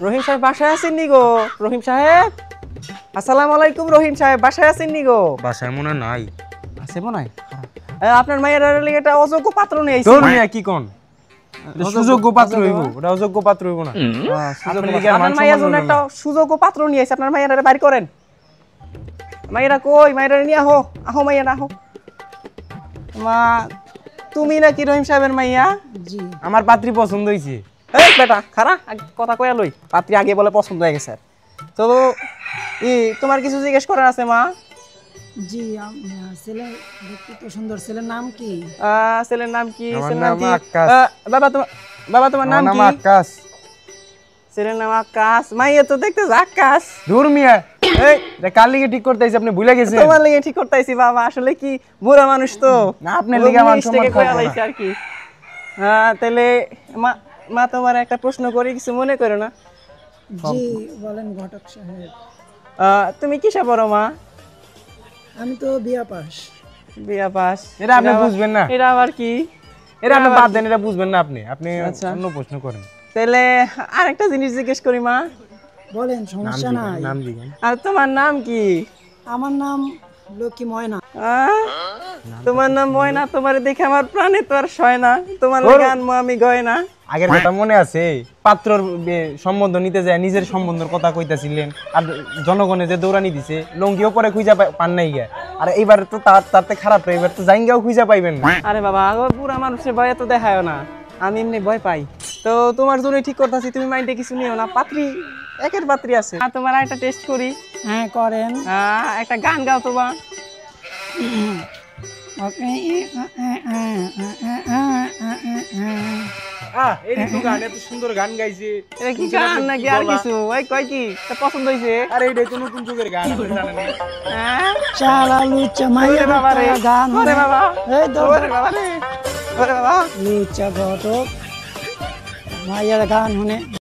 রহিম সাহেব বাসায় আছেন নি গো? রহিম সাহেব, আসসালামু আলাইকুম। রহিম সাহেব বাসায় আছেন নি গো? বাসায় মনে নাই। আছে মনে হয়। আপনার মায়ের লাগি একটা অযোগ্য পাত্র নিয়ে আইছি। তোর মিয়া কি কোন? সুযোগ্য পাত্র হইব, ওটা অযোগ্য পাত্র হইব না। আপনার মায়ের জন্য একটা সুযোগ্য পাত্র নিয়ে আইছি, আপনার মায়ের বাইর করেন। মায়েরা কই? মায়েরা নিয়ে আহো, আহো মাইয়া আহো। মা, তুমি নাকি রহিম সাহেবের মাইয়া? জি। আমার পাত্রী পছন্দ হইছে। এই বেটা খারা, কথা কইয়া লই। পাত্রী আগে বলে পছন্দ হয়ে গেছে। তো তোমার কিছু জিজ্ঞেস করার আছে মা? জি, ছেলে দেখতে তো সুন্দর। ছেলের নাম কি? ছেলের নাম কি? আমার ছেলের নাম নাম কি? আকাশ। বাবা তোমার নাম কি? আকাশ। ছেলের নাম আকাশ। মাইয়া তো দেখতে আকাশ। দূর মিয়া, এই কার লিগে ঠিক করতেছি, আপনি ভুলে গেছেন? তোমার লিগে ঠিক করতেছি বাবা, আসলে কি বুড়া মানুষ তো। না, আপনার লিগে মান সম্মান কইয়া লাইছে আর কি। তাহলে মা তোমার একটা প্রশ্ন করি, কিছু মনে করো না? জি বলেন ঘটক সাহেব। তুমি কিসে পড়ো মা? আমি তো বিয়া পাস। বিয়া পাস। এটা আপনি বুঝবেন না। এটা আবার কি? এটা আপনি বাদ দেন, এটা বুঝবেন না আপনি। আপনি আচ্ছা। অন্য প্রশ্ন করেন। তাহলে আরেকটা জিনিস জিজ্ঞেস করি মা। বলেন, সমস্যা নাই। নাম দিবেন। আর তোমার নাম কি? আমার নাম লক্ষ্মী ময়না। তোমার নাম ময়না? তোমার দেখে আমার প্রাণে তো আর সয় না। তোমার গান আমি গয়না। আগের কথা মনে আছে? পাত্রর সম্বন্ধ নিতে যায় নিজের সম্বন্ধের কথা কইতাছিলেন, আর জনগণে যে দৌড়ানি দিছে লঙ্গিও পরে খুঁজা পান নাই গা। আর এইবার তো তাতে খারাপ, এবার তো জাইঙ্গাও খুঁজা পাইবেন না। আরে বাবা, পুরা মানুষের ভয় তো দেখায় না, আমি এমনি ভয় পাই। তো তোমার জন্য ঠিক করতেছি, তুমি মাইন্ডে কিছু নিও না। পাত্রী একের পাত্রী আছে। তোমার একটা টেস্ট করি। হ্যাঁ করেন। একটা গান গাও তোমার। এই তো গান, এত সুন্দর গান গাইছে। এটা কি গান নাকি আর কিছু? ওই কয় কি পছন্দ হইছে? আরে এইটাই তো নতুন যুগের গান, আপনি জানেন না? চালা লুচা মাইয়া গান। ওরে বাবা, এই ওরে বাবা রে, ওরে বাবা। লুচা ঘটক মাইয়ার গান শুনে